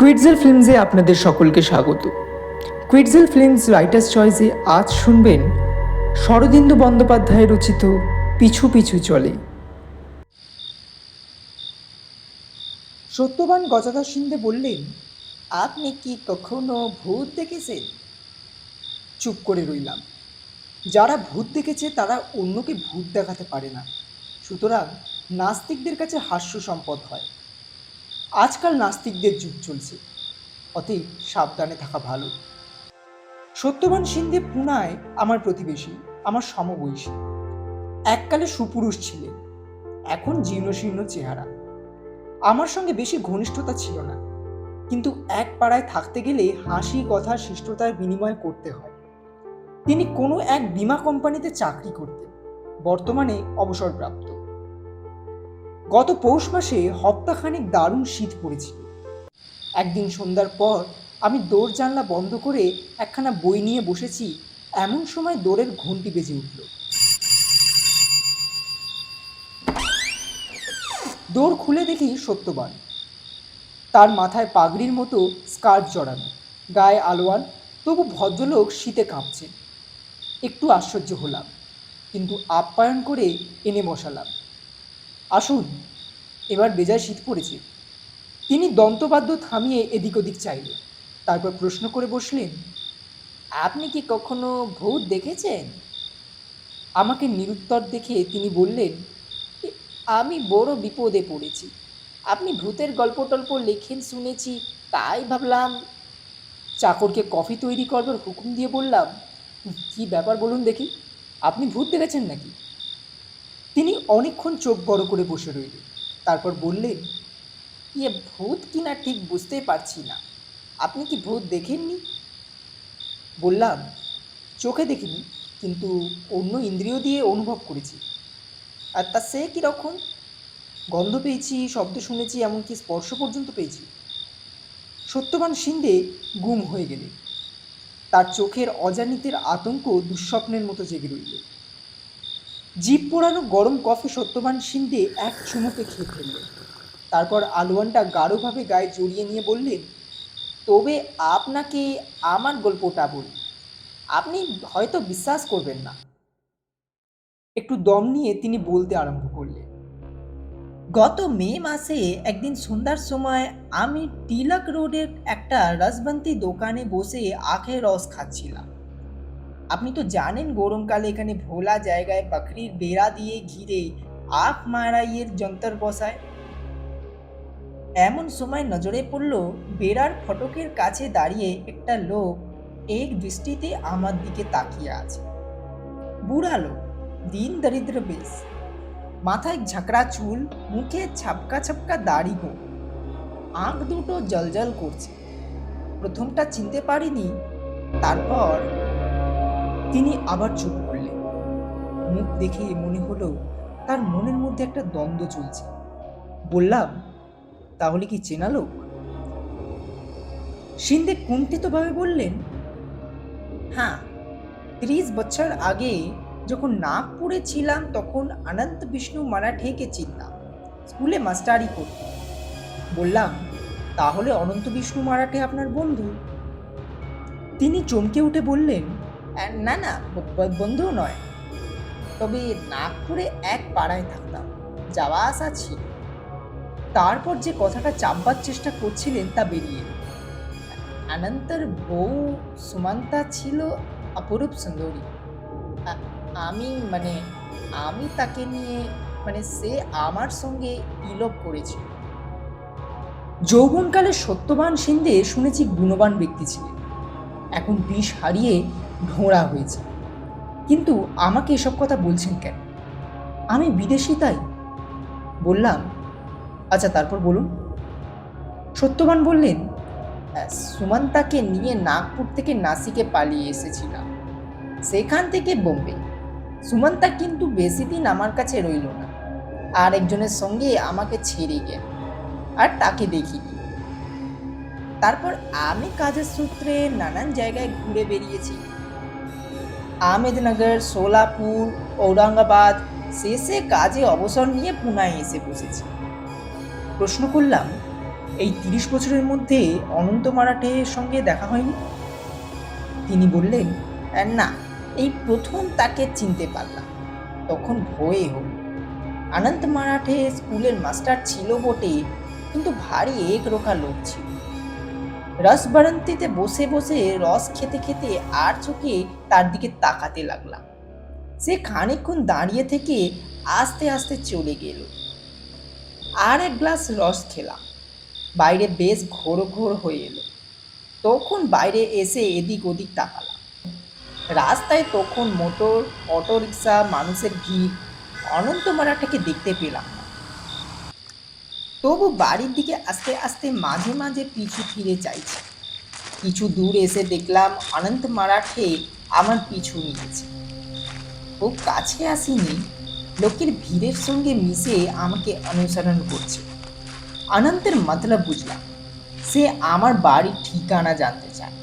কুইটজেল ফিল্মসে আপনাদের সকলকে স্বাগত। কুইটজেল ফিল্মস রাইটার্স চয়েসে আজ শুনবেন শরদিন্দু বন্দ্যোপাধ্যায় রচিত পিছু পিছু চলে। সত্যবান গজাধর সিন্ধে বললেন, আপনি কি কখনো ভূত দেখেছেন? চুপ করে রইলাম। যারা ভূত দেখেছে তারা অন্যকে ভূত দেখাতে পারে না, সুতরাং নাস্তিকদের কাছে হাস্য সম্পদ হয়। আজকাল নাস্তিকদের যুগ চলছে, অতএব সাবধানে থাকা ভালো। সত্যবান সিন্ধে পুনায় আমার প্রতিবেশী, আমার সমবয়সী। এককালে সুপুরুষ ছিলেন, এখন জীর্ণশীর্ণ চেহারা। আমার সঙ্গে বেশি ঘনিষ্ঠতা ছিল না, কিন্তু এক পাড়ায় থাকতে গেলে হাসি কথা শিষ্টতার বিনিময় করতে হয়। তিনি কোনো এক বীমা কোম্পানিতে চাকরি করতেন, বর্তমানে অবসরপ্রাপ্ত। গত পৌষ মাসে হপ্তাখানেক দারুণ শীত পড়েছিল। একদিন সন্ধ্যার পর আমি দোর জানলা বন্ধ করে একখানা বই নিয়ে বসেছি, এমন সময় দোরের ঘণ্টি বেজে উঠল। দোর খুলে দেখি সত্যবান। তার মাথায় পাগড়ির মতো স্কার্ফ জড়ানো, গায়ে আলোয়ান, তবু ভদ্রলোক শীতে কাঁপছেন। একটু আশ্চর্য হলাম, কিন্তু আপ্যায়ন করে এনে বসালাম। আসুন, এবার বেজায় শীত পড়েছে। তিনি দন্তবাদ্য থামিয়ে এদিক ওদিক চাইলেন, তারপর প্রশ্ন করে বসলেন, আপনি কি কখনো ভূত দেখেছেন? আমাকে নিরুত্তর দেখে তিনি বললেন, আমি বড় বিপদে পড়েছি। আপনি ভূতের গল্প টল্প লেখেন শুনেছি, তাই ভাবলাম। চাকরকে কফি তৈরি করবার হুকুম দিয়ে বললাম, কি ব্যাপার বলুন দেখি, আপনি ভূত দেখেছেন নাকি? তিনি অনেকক্ষণ চোখ বড় করে বসে রইলেন, তারপর বললেন, ভূত কিনা ঠিক বুঝতে পারছি না। আপনি কি ভূত দেখেননি? বললাম, চোখে দেখিনি, কিন্তু অন্য ইন্দ্রিয় দিয়ে অনুভব করেছি। আর তা সে কীরকম? গন্ধ পেয়েছি, শব্দ শুনেছি, এমনকি স্পর্শ পর্যন্ত পেয়েছি। সত্যবান সিন্ধে গুম হয়ে গেলেন। তার চোখের অজানিতের আতঙ্ক দুঃস্বপ্নের মতো জেগে রইল। জিভ পোড়ানো গরম কফি সত্যবান সিন্ধে এক চুমুকে খেয়ে ফেললেন। তারপর আলোয়ানটা গাঢ়ভাবে গায়ে জড়িয়ে নিয়ে বললেন, তবে আপনাকে আমার গল্পটা বলি, আপনি হয়তো বিশ্বাস করবেন না। একটু দম নিয়ে তিনি বলতে আরম্ভ করলেন, গত মে মাসে একদিন সন্ধ্যার সময় আমি তিলক রোডের একটা রসবন্তি দোকানে বসে আখের রস খাচ্ছিলাম। আপনি তো জানেন গরমকালে এখানে ভোলা জায়গায় পাখরির বেড়া দিয়ে ঘিরে আখ মারাইয়ের যন্ত্র বসায়। এমন সময় নজরে পড়ল, বেড়ার ফটকের কাছে দাঁড়িয়ে একটা লোক এক দৃষ্টিতে আমার দিকে তাকিয়ে আছে। বুড়া লোক, দিন দরিদ্র বেশ, মাথায় ঝাঁকড়া চুল, মুখে ছাপকা ছাপকা দাড়ি গো, আঁখ দুটো জলজল করছে। প্রথমটা চিনতে পারিনি, তারপর তিনি আবার চুপ করলেন। মুখ দেখে মনে হলো তার মনের মধ্যে একটা দ্বন্দ্ব চলছে। বললাম, তাহলে কি চেনা লোক? সিন্ধে কুণ্ঠিতভাবে বললেন, হ্যাঁ, 30 বছর আগে যখন নাগপুরে ছিলাম তখন অনন্ত বিষ্ণু মারাঠেকে চিনতাম, স্কুলে মাস্টারি করতাম। বললাম, তাহলে অনন্ত বিষ্ণু মারাঠে আপনার বন্ধু? তিনি চমকে উঠে বললেন, না না, বন্ধু নয়, তবে নাগপুরে এক পাড়ায় থাকতাম, যাওয়া আসা ছিল। তারপর যে কথাটা চাপবার চেষ্টা করছিলেন তা বেরিয়ে এলো। অনন্তর বউ সুমান্তা ছিল অপরূপ সুন্দরী। আমি তাকে নিয়ে, সে আমার সঙ্গে ইলোপ করেছিল। যৌবনকালে সত্যবান সিন্ধে শুনেছি গুণবান ব্যক্তি ছিলেন, এখন বিষ হারিয়ে ঢোঁড়া হয়েছে। কিন্তু আমাকে এসব কথা বলছেন কেন? আমি বিদেশি তাই? বললাম, আচ্ছা তারপর বলুন। সত্যবান বললেন, সুমান্তাকে নিয়ে নাগপুর থেকে নাসিকে পালিয়ে এসেছিলাম, সেখান থেকে বোম্বে। সুমান্তা কিন্তু বেশি দিন আমার কাছে রইল না, আর একজনের সঙ্গে আমাকে ছেড়ে গেল, আর তাকে দেখিনি। তারপর আমি কাজের সূত্রে নানান জায়গায় ঘুরে বেরিয়েছি, আহমেদনগর, সোলাপুর, ঔরঙ্গাবাদ, শেষে কাজে অবসর নিয়ে পুনায় এসে বসেছি। প্রশ্ন করলাম, এই 30 বছরের মধ্যে অনন্ত মারাঠের সঙ্গে দেখা হয়নি? তিনি বললেন, না, এই প্রথম তাকে চিনতে পারলাম। তখন ভয়ে হল। অনন্ত মারাঠে স্কুলের মাস্টার ছিল বটে, কিন্তু ভারী একরোখা লোক ছিল। রস বারান্তিতে বসে বসে রস খেতে খেতে আর চোখে তার দিকে তাকাতে লাগলাম। সে খানিকক্ষণ দাঁড়িয়ে থেকে আস্তে আস্তে চলে গেল। আর এক গ্লাস রস খেলাম। বাইরে বেশ ঘোর ঘোর হয়ে এলো। তখন বাইরে এসে এদিক ওদিক তাকালাম। রাস্তায় তখন মোটর, অটো রিক্সা, মানুষের ভিড়। অনন্ত মারাঠাকে দেখতে পেলাম না। তবু বাড়ির দিকে আস্তে আস্তে মাঝে মাঝে পিছু ফিরে চাইছে। কিছু দূর এসে দেখলাম অনন্ত মারাঠে আমার পিছু নিয়েছে। খুব কাছে আসিনি, লোকের ভিড়ের সঙ্গে মিশে আমাকে অনুসরণ করছে। অনন্তের মতলব বুঝলাম। সে আমার বাড়ির ঠিকানা জানতে চায়।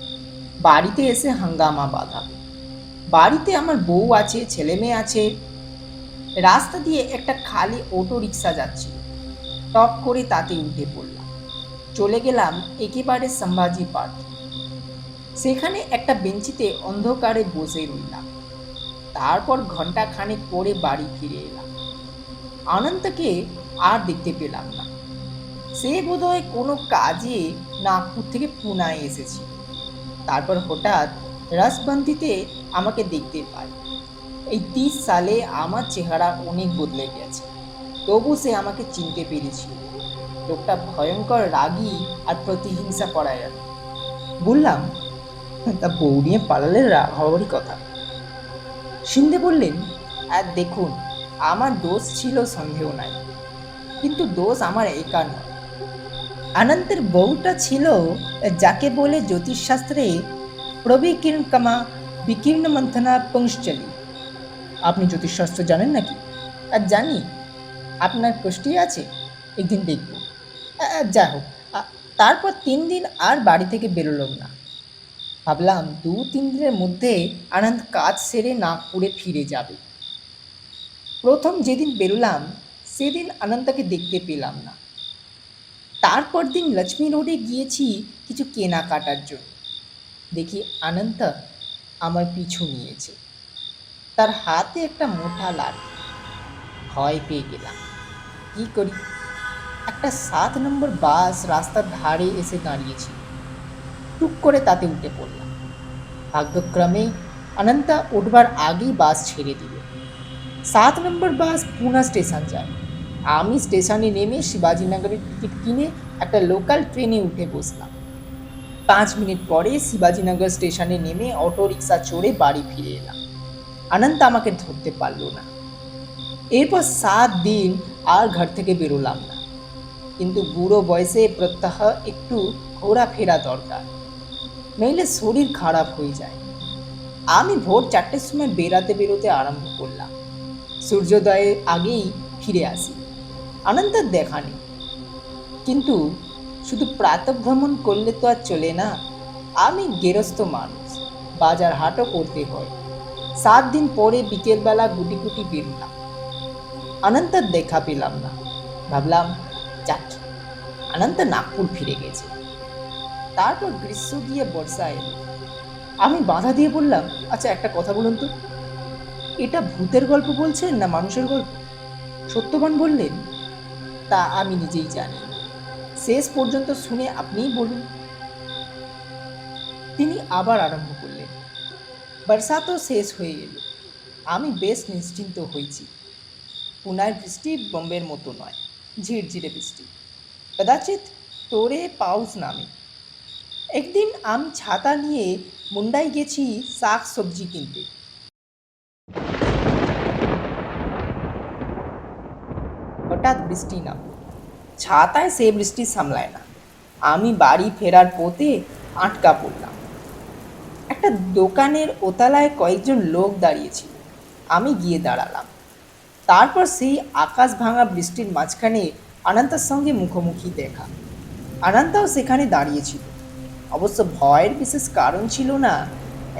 বাড়িতে এসে হাঙ্গামা বাঁধাবে। বাড়িতে আমার বউ আছে, ছেলে মেয়ে আছে। রাস্তা দিয়ে একটা খালি অটো রিক্সা যাচ্ছিল। টপ করে তাতে উঠে পড়লাম। চলে গেলাম একেবারে সম্ভাজি পার্ক। সেখানে একটা বেঞ্চিতে অন্ধকারে বসে রইলাম। তারপর ঘন্টা খানেক পরে বাড়ি ফিরে এলাম। অনন্তকে আর দেখতে পেলাম না। সে বোধহয় কোনো কাজে নাগপুর থেকে পুনায় এসেছিল। তারপর হঠাৎ রসবন্তিতে আমাকে দেখতে পায়। এই 30 সালে আমার চেহারা অনেক বদলে গেছে, তবু সে আমাকে চিনতে পেরেছিল। লোকটা ভয়ঙ্কর রাগী আর প্রতিহিংসা পরায়ণ। বললাম, তা বউ নিয়ে পালালে রাগ হওয়ারই কথা। সিন্ধে বললেন, আর দেখুন, আমার দোষ ছিল সন্দেহ নাই, কিন্তু দোষ আমার একার নয়। অনন্তের বউটা ছিল যাকে বলে জ্যোতিষশাস্ত্রে প্রবিকীর্ণকমা বিকীর্ণ মন্থনা পংশ্চলি। আপনি জ্যোতিষশাস্ত্র জানেন নাকি? আর জানি। আপনার কষ্টি আছে, একদিন দেখব। যা হোক, তারপর 3 দিন আর বাড়ি থেকে বেরোলাম না। ভাবলাম 2-3 দিনের মধ্যে আনন্দ কাজ সেরে নাগপুরে ফিরে যাবে। প্রথম যেদিন বেরোলাম সেদিন অনন্তকে দেখতে পেলাম না। তারপর দিন লক্ষ্মী রোডে গিয়েছি কিছু কেনাকাটার জন্য। দেখি অনন্ত আমার পিছু নিয়েছে। তার হাতে একটা মোটা লাঠি। ভয় পেয়ে গেলাম। কি করি? একটা 7 নম্বর বাস রাস্তার ধারে এসে দাঁড়িয়েছিল। টুক করে তাতে উঠে পড়লাম। ভাগ্যক্রমে অনন্তা উঠবার আগেই বাস ছেড়ে দিল। 7 নম্বর বাস পুনা স্টেশন যায়। আমি স্টেশনে নেমে শিবাজীনগরের টিকিট কিনে একটা লোকাল ট্রেনে উঠে বসলাম। 5 মিনিট পরে শিবাজীনগর স্টেশনে নেমে অটো রিক্সা চড়ে বাড়ি ফিরে এলাম। অনন্ত আমাকে ধরতে পারল না। এরপর 7 দিন আর ঘর থেকে বেরোলাম না। কিন্তু বুড়ো বয়সে প্রত্যহ একটু ঘোরাফেরা দরকার, নইলে শরীর খারাপ হয়ে যায়। আমি ভোর 4টের সময় বেরোতে আরম্ভ করলাম। সূর্যোদয়ের আগেই ফিরে আসি। অনন্তের দেখা নেই। কিন্তু শুধু প্রাতঃভ্রমণ করলে তো আর চলে না। আমি গেরস্থ মানুষ, বাজার হাটও করতে হয়। 7 দিন পরে বিকেলবেলা গুটি গুটি বেরোলাম। অনন্তের দেখা পেলাম না। ভাবলাম, যাক, অনন্ত নাগপুর ফিরে গেছে। তারপর গ্রীষ্ম গিয়ে বর্ষা এলো। আমি বাধা দিয়ে বললাম, আচ্ছা একটা কথা বলুন তো, এটা ভূতের গল্প বলছেন না মানুষের গল্প? সত্যবান বললেন, তা আমি নিজেই জানি। শেষ পর্যন্ত শুনে আপনিই বলুন। তিনি আবার আরম্ভ করলেন। বর্ষা তো শেষ হয়ে এলো। আমি বেশ নিশ্চিন্ত হয়েছি। পুনার বৃষ্টি বোম্বের মতো নয়, ঝিরঝিরে বৃষ্টি, কদাচিৎ তোরে পাউস নামে। একদিন আমি ছাতা নিয়ে মুন্ডাই গেছি শাক সবজি কিনতে। হঠাৎ বৃষ্টি নামল। ছাতায় সে বৃষ্টি সামলায় না। আমি বাড়ি ফেরার পথে আটকা পড়লাম। একটা দোকানের ওতলায় কয়েকজন লোক দাঁড়িয়েছিল। আমি গিয়ে দাঁড়ালাম। তারপর সেই আকাশ ভাঙা বৃষ্টির মাঝখানে অনন্তার সঙ্গে মুখোমুখি দেখা। অনন্তাও সেখানে দাঁড়িয়েছিল। অবশ্য ভয়ের বিশেষ কারণ ছিল না।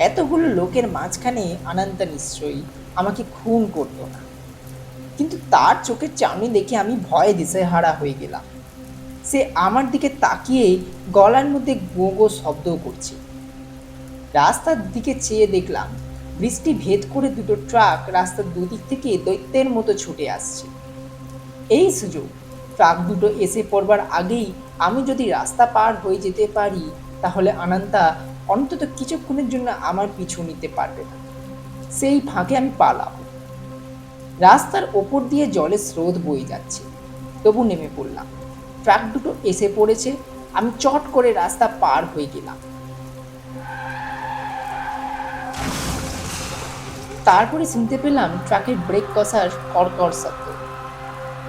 এতগুলো লোকের মাঝখানে অনন্তা নিশ্চয়ই আমাকে খুন করতো না। কিন্তু তার চোখের চাউনি দেখে আমি ভয়ে দিশেহারা হয়ে গেলাম। সে আমার দিকে তাকিয়ে গলার মধ্যে গো গো শব্দও করছে। রাস্তার দিকে চেয়ে দেখলাম বৃষ্টি ভেদ করে দুটো ট্রাক রাস্তার দুদিক থেকে দৈত্যের মতো ছুটে আসছে। এই সুযোগ, ট্রাক দুটো এসে পড়বার আগেই আমি যদি রাস্তা পার হয়ে যেতে পারি তাহলে আনন্তা অন্তত কিছুক্ষণের জন্য আমার পিছু নিতে পারবে না। সেই ফাঁকে আমি পালাম। রাস্তার ওপর দিয়ে জলের স্রোত বয়ে যাচ্ছে, তবু নেমে পড়লাম। ট্রাক দুটো এসে পড়েছে, আমি চট করে রাস্তা পার হয়ে গেলাম। তারপরে শুনতে পেলাম ট্রাকের ব্রেক কষার কড়কড় শব্দ।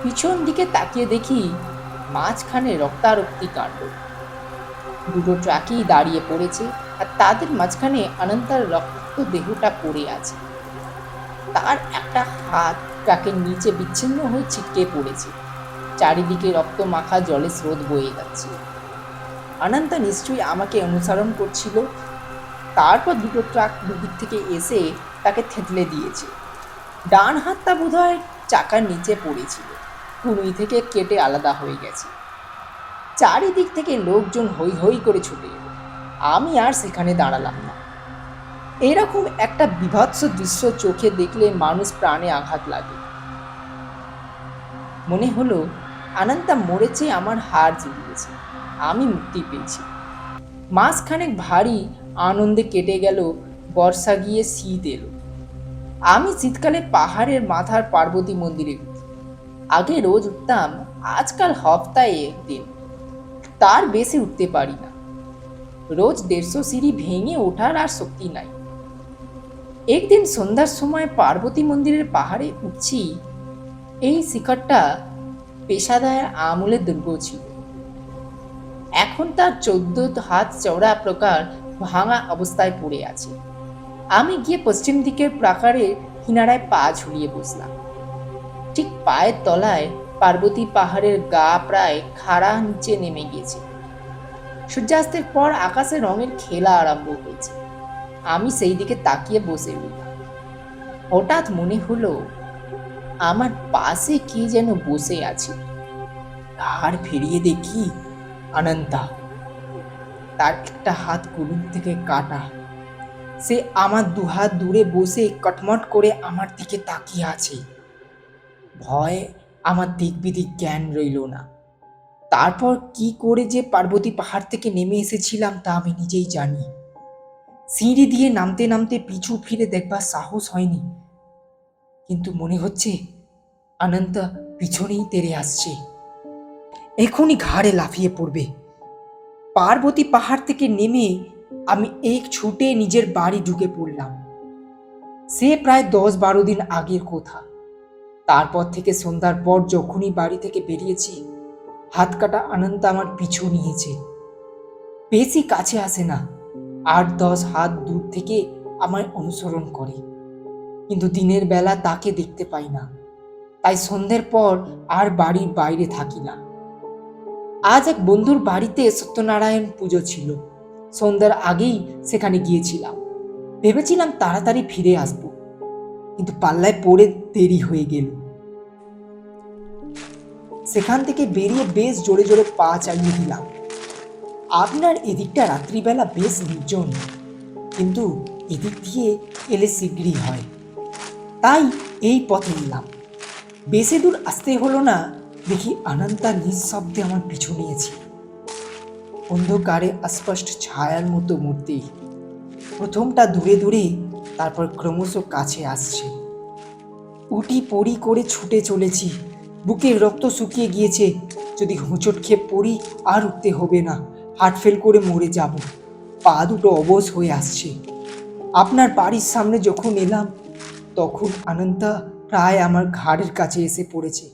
পিছন দিকে তাকিয়ে দেখি মাঝখানে রক্তারক্তি কাণ্ড। দুটো ট্রাকই দাঁড়িয়ে পড়েছে আর তাদের মাঝখানে অনন্তার রক্ত দেহটা পড়ে আছে। তার একটা হাত ট্রাকের নিচে বিচ্ছিন্ন হয়ে ছিটকে পড়েছে। চারিদিকে রক্ত মাখা জলের স্রোত বয়ে যাচ্ছে। অনন্তা নিশ্চয়ই আমাকে অনুসরণ করছিল। তারপর দুটো ট্রাক দুদিক থেকে এসে তাকে থেতলে দিয়েছে। ডান হাতটা বোধহয় চাকার নিচে পড়েছিল, কুড়ুই থেকে কেটে আলাদা হয়ে গেছে। চারিদিক থেকে লোকজন হৈ হৈ করে ছুটে এলো। আমি আর সেখানে দাঁড়ালাম না। এরকম একটা বীভৎস দৃশ্য চোখে দেখলে মানুষ প্রাণে আঘাত লাগে। মনে হলো অনন্তা মরেছে, আমার হার জিতিয়েছে, আমি মুক্তি পেয়েছি। মাসখানেক ভারী আনন্দে কেটে গেল। বর্ষা গিয়ে শীত এলো। আমি শীতকালে পাহাড়ের মাথার পার্বতী মন্দিরে উঠি। আগে রোজ উঠতাম, আজকাল হপ্তাহে একদিন, তার বেশি উঠতে পারি না। রোজ 150 সিঁড়ি ভেঙে ওঠার আর শক্তি নাই। একদিন সন্ধ্যার সময় পার্বতী মন্দিরের পাহাড়ে উঠছি। এই শিখরটা পেশাদার আমলের দুর্গ ছিল। এখন তার 14 হাত চওড়া প্রকার ভাঙা অবস্থায় পড়ে আছে। আমি গিয়ে পশ্চিম দিকের প্রাকারের কিনারায় পা ঝুলিয়ে বসলাম। ঠিক পায়ের তলায় পার্বতী পাহাড়ের গা প্রায় খাড়া নিচে নেমে গিয়েছে। সূর্যাস্তের পর আকাশে রঙের খেলা আরম্ভ হয়েছে। আমি সেই দিকে তাকিয়ে বসে রইলাম। হঠাৎ মনে হলো আমার পাশে কে যেন বসে আছে। আর ফিরিয়ে দেখি অনন্তা। তার একটা হাত কুলুম থেকে কাটা। সে আমার দুহাত দূরে বসে কটমট করে আমার দিকে তাকিয়ে আছে। ভয় আমার দিক বিদিক জ্ঞান রইল না। তারপর কি করে যে পার্বতী পাহাড় থেকে নেমে এসেছিলাম তা আমি নিজেই জানি। সিঁড়ি দিয়ে নামতে নামতে পিছু ফিরে দেখবার সাহস হয়নি, কিন্তু মনে হচ্ছে অনন্তা পিছনেই তেড়ে আসছে, এখনই ঘাড়ে লাফিয়ে পড়বে। পার্বতী পাহাড় থেকে নেমে আমি এক ছুটে নিজের বাড়ি ঢুকে পড়লাম। সে প্রায় 10-12 দিন আগের কথা। তারপর থেকে সন্ধ্যার পর যখনই বাড়ি থেকে বেরিয়েছি, হাত কাটা অনন্তা আমার পিছু নিয়েছে। বেশি কাছে আসে না, 8-10 হাত দূর থেকে আমায় অনুসরণ করে, কিন্তু দিনের বেলা তাকে দেখতে পাই না। তাই সন্ধ্যের পর আর বাড়ির বাইরে থাকি না। আজ এক বন্ধুর বাড়িতে সত্যনারায়ণ পুজো ছিল। সন্ধ্যার আগেই সেখানে গিয়েছিলাম। ভেবেছিলাম তাড়াতাড়ি ফিরে আসব, কিন্তু পাল্লায় পড়ে দেরি হয়ে গেল। সেখান থেকে বেরিয়ে বেশ জোরে জোরে পা চালিয়ে দিলাম। আপনার এদিকটা রাত্রিবেলা বেশ নির্জন, কিন্তু এদিক দিয়ে এলে শীঘ্রই হয়, তাই এই পথে নিলাম। বেশি দূর আসতে হলো না, দেখি অনন্তা নিঃশব্দে আমার পিছু নিয়েছে। অন্ধকারে অস্পষ্ট ছায়ার মতো মূর্তি। প্রথমটা দূরে দূরে, তারপর ক্রমশ কাছে আসছে। উটি পড়ি করে ছুটে চলেছি। বুকের রক্ত শুকিয়ে গিয়েছে। যদি হোঁচট খেয়ে পড়ি আর উঠতে হবে না, হার্ট ফেল করে মরে যাব। পা দুটো অবশ হয়ে আসছে। আপনার বাড়ির সামনে যখন এলাম, তখন অনন্তা প্রায় আমার ঘাড়ের কাছে এসে পড়েছে।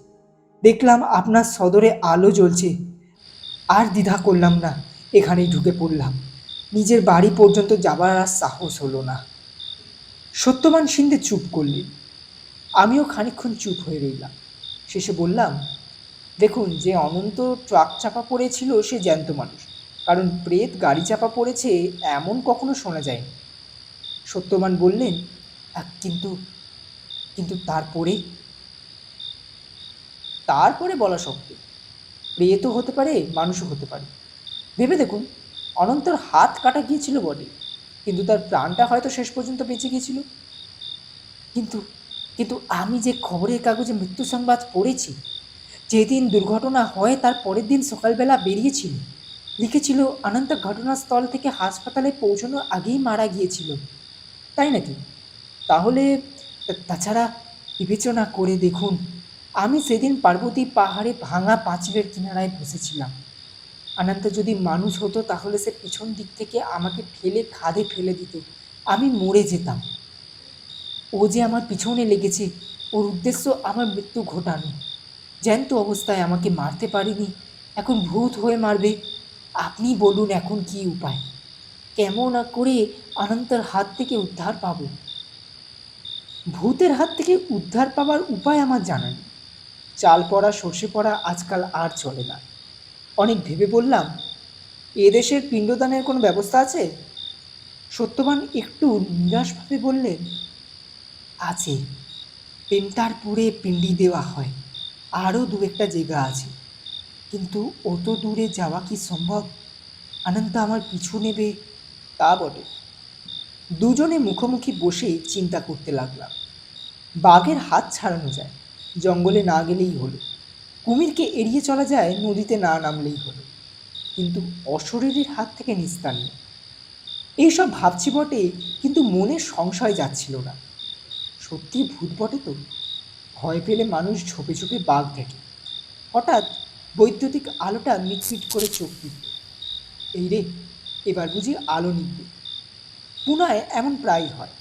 দেখলাম আপনার সদরে আলো জ্বলছে। আর দ্বিধা করলাম না, এখানেই ঢুকে পড়লাম। নিজের বাড়ি পর্যন্ত যাবার আর সাহস হলো না। সত্যবান সিন্ধে চুপ করলেন। আমিও খানিকক্ষণ চুপ হয়ে রইলাম। শেষে বললাম, দেখুন, যে অনন্ত ট্রাক চাপা পড়েছিল সে জ্যান্ত মানুষ, কারণ প্রেত গাড়ি চাপা পড়েছে এমন কখনো শোনা যায়নি। সত্যবান বললেন, কিন্তু কিন্তু তারপরে বলা শক্ত। প্রেত হতে পারে, মানুষও হতে পারে। ভেবে দেখুন, অনন্তর হাত কাটা গিয়েছিল বটে, কিন্তু তার প্রাণটা হয়তো শেষ পর্যন্ত বেঁচে গিয়েছিল। কিন্তু কিন্তু আমি যে খবরের কাগজে মৃত্যু সংবাদ পড়েছি, যেদিন দুর্ঘটনা হয় তার পরের দিন সকালবেলা বেরিয়েছিল, লিখেছিল অনন্ত ঘটনাস্থল থেকে হাসপাতালে পৌঁছানোর আগেই মারা গিয়েছিল। তাই নাকি? তাহলে তাছাড়া বিবেচনা করে দেখুন, আমি সেদিন পার্বতী পাহাড়ে ভাঙা পাঁচিলের কিনারায় বসেছিলাম। অনন্ত যদি মানুষ হতো তাহলে সে পিছন দিক থেকে আমাকে ঠেলে খাদে ফেলে দিত, আমি মরে যেতাম। ও যে আমার পিছনে লেগেছে, ওর উদ্দেশ্য আমার মৃত্যু ঘটানো। জ্যান্ত অবস্থায় আমাকে মারতে পারিনি, এখন ভূত হয়ে মারবে। আপনি বলুন এখন কি উপায়? কেমন করে অনন্তর হাত থেকে উদ্ধার পাবো? ভূতের হাত থেকে উদ্ধার পাওয়ার উপায় আমার জানা নেই। চাল পড়া সর্ষে পড়া আজকাল আর চলে না। অনেক ভেবে বললাম, এদেশের পিণ্ডদানের কোনো ব্যবস্থা আছে? সত্যবান একটু নিরাশভাবে বললেন, আছে। পেন্টারপুরে পিণ্ডি দেওয়া হয়, আরও দু একটা জায়গা আছে, কিন্তু অত দূরে যাওয়া কি সম্ভব? অনন্ত আমার পিছু নেবে? তা বটে। দুজনে মুখোমুখি বসেই চিন্তা করতে লাগলাম। বাঘের হাত ছাড়ানো যায়, জঙ্গলে না গেলেই হলো। কুমিরকে এড়িয়ে চলা যায়, নদীতে না নামলেই হলো। কিন্তু অশরীরীর হাত থেকে নিস্তার নেই। এইসব ভাবছি বটে, কিন্তু মনে সংশয় যাচ্ছিল না। সত্যি ভূত বটে তো? ভয় পেলে মানুষ ঝোপে ঝোপে বাঘ দেখে। হঠাৎ বৈদ্যুতিক আলোটা মিটমিট করে চোখ দিল। এই রে, এবার বুঝি আলো নিভবে। পুনায় এমন প্রায়ই হয়,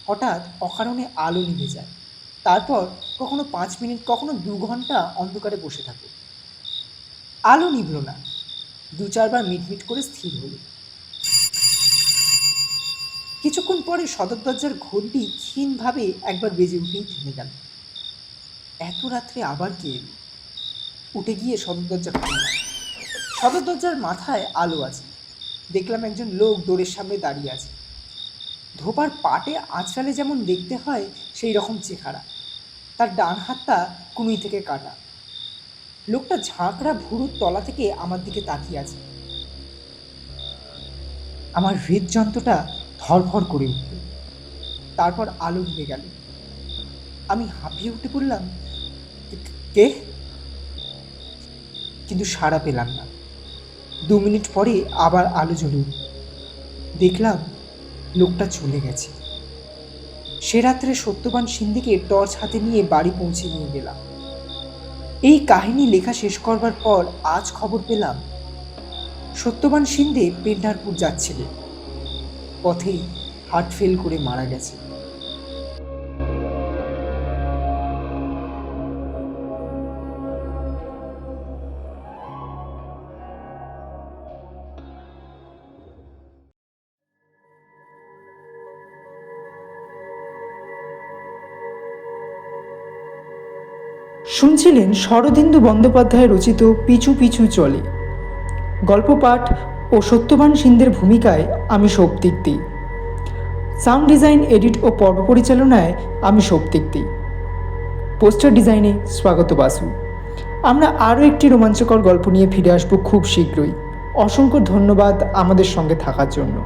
হঠাৎ অকারণে আলো নিভে যায়, তারপর কখনো 5 মিনিট, কখনো 2 ঘন্টা অন্ধকারে বসে থাকে। আলো নিভল না, 2-4 বার মিটমিট করে স্থির হলো। কিছুক্ষণ পরে সদর দরজার ঘন্টি ক্ষীণভাবে একবার বেজে উঠেই থেমে গেল। এত রাত্রে আবার কে এলো? উঠে গিয়ে সদর দরজা খুললাম। সদর দরজার মাথায় আলো আছে। দেখলাম একজন লোক দোরের সামনে দাঁড়িয়ে আছে। ধোপার পাটে আঁচড়ালে যেমন দেখতে হয় সেই রকম চেহারা। তার ডান হাতটা কুমির থেকে কাটা। লোকটা ঝাঁকড়া ভুরুর তলা থেকে আমার দিকে তাকিয়ে আছে। আমার হৃদযন্ত্রটা ধরফর করে উঠল। তারপর আলো নিভে গেল। আমি হাঁপিয়ে উঠে বললাম, কে? কিন্তু সাড়া পেলাম না। 2 মিনিট পরে আবার আলো জ্বলে উঠল। দেখলাম লোকটা চলে গেছে। সে রাত্রে সত্যবান সিন্ধিকে টর্চ হাতে নিয়ে বাড়ি পৌঁছে নিয়ে গেলাম। এই কাহিনী লেখা শেষ করবার পর আজ খবর পেলাম সত্যবান সিন্ধে পেন্টারপুর যাচ্ছিল, পথে হার্ট ফেল করে মারা গেছে। শুনছিলেন শরদিন্দু বন্দ্যোপাধ্যায় রচিত পিছু পিছু চলে। গল্প পাঠ ও সত্যবান সিন্ধের ভূমিকায় আমি সৌপ্তিক দে। সাউন্ড ডিজাইন, এডিট ও পর্ব পরিচালনায় আমি সৌপ্তিক দে। পোস্টার ডিজাইনে স্বাগত বাসু। আমরা আরও একটি রোমাঞ্চকর গল্প নিয়ে ফিরে আসবো খুব শীঘ্রই। অসংখ্য ধন্যবাদ আমাদের সঙ্গে থাকার জন্য।